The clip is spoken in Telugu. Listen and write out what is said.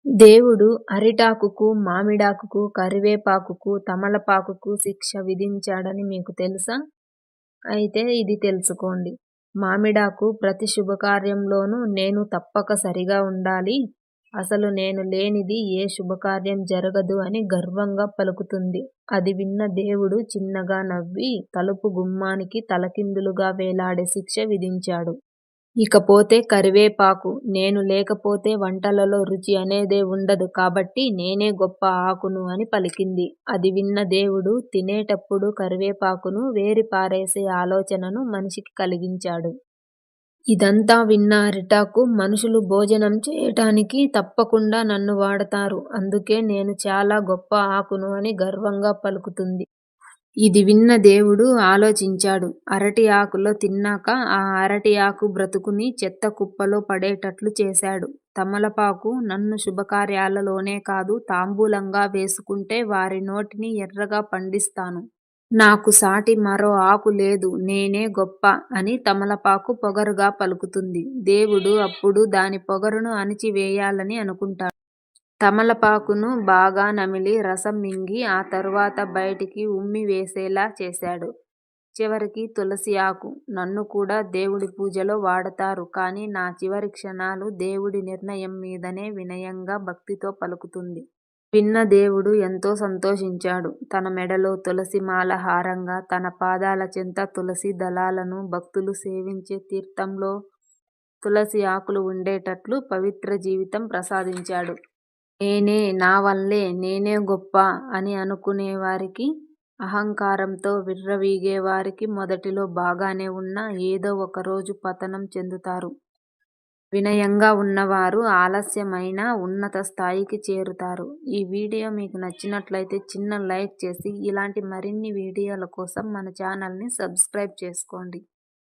దేవుడు అరిటాకుకు, మామిడాకుకు, కరివేపాకుకు, తమలపాకుకు శిక్ష విధించాడని మీకు తెలుసా? అయితే ఇది తెలుసుకోండి. మామిడాకు ప్రతి శుభకార్యంలోనూ నేను తప్పకసరిగా ఉండాలి. అసలు నేను లేనిది ఏ శుభకార్యం జరగదు అని గర్వంగా పలుకుతుంది. అది విన్న దేవుడు చిన్నగా నవ్వి తలుపు గుమ్మానికి తలకిందులుగా వేలాడే శిక్ష విధించాడు. ఇకపోతే కరివేపాకు, నేను లేకపోతే వంటలలో రుచి అనేదే ఉండదు కాబట్టి నేనే గొప్ప ఆకును అని పలికింది. అది విన్న దేవుడు తినేటప్పుడు కరివేపాకును వేరి పారేసే ఆలోచనను మనిషికి కలిగించాడు. ఇదంతా విన్న అరిటాకు మనుషులు భోజనం చేయటానికి తప్పకుండా నన్ను వాడతారు. అందుకే నేను చాలా గొప్ప ఆకును అని గర్వంగా పలుకుతుంది. ఇది విన్న దేవుడు ఆలోచించాడు. అరటి ఆకులో తిన్నాక ఆ అరటి ఆకు బ్రతుకుని చెత్త కుప్పలో పడేటట్లు చేశాడు. తమలపాకు, నన్ను శుభకార్యాలలోనే కాదు తాంబూలంగా వేసుకుంటే వారి నోటిని ఎర్రగా పండిస్తాను. నాకు సాటి మరో ఆకు లేదు, నేనే గొప్ప అని తమలపాకు పొగరుగా పలుకుతుంది. దేవుడు అప్పుడు దాని పొగరును అణిచివేయాలని అనుకుంటాడు. తమలపాకును బాగా నమిలి రసం మింగి ఆ తరువాత బయటికి ఉమ్మి వేసేలా చేశాడు. చివరికి తులసి ఆకు, నన్ను కూడా దేవుడి పూజలో వాడతారు కానీ నా చివరి క్షణాలు దేవుడి నిర్ణయం మీదనే వినయంగా భక్తితో పలుకుతుంది. విన్న దేవుడు ఎంతో సంతోషించాడు. తన మెడలో తులసి మాల హారంగా, తన పాదాల చెంత తులసి దళాలను, భక్తులు సేవించే తీర్థంలో తులసి ఆకులు ఉండేటట్లు పవిత్ర జీవితం ప్రసాదించాడు. నేనే, నా వల్లే, నేనే గొప్ప అని అనుకునేవారికి, అహంకారంతో విర్రవీగేవారికి మొదటిలో బాగానే ఉన్నా ఏదో ఒకరోజు పతనం చెందుతారు. వినయంగా ఉన్నవారు ఆలస్యమైనా ఉన్నత స్థాయికి చేరుతారు. ఈ వీడియో మీకు నచ్చినట్లయితే చిన్న లైక్ చేసి ఇలాంటి మరిన్ని వీడియోల కోసం మన ఛానల్ని సబ్స్క్రైబ్ చేసుకోండి.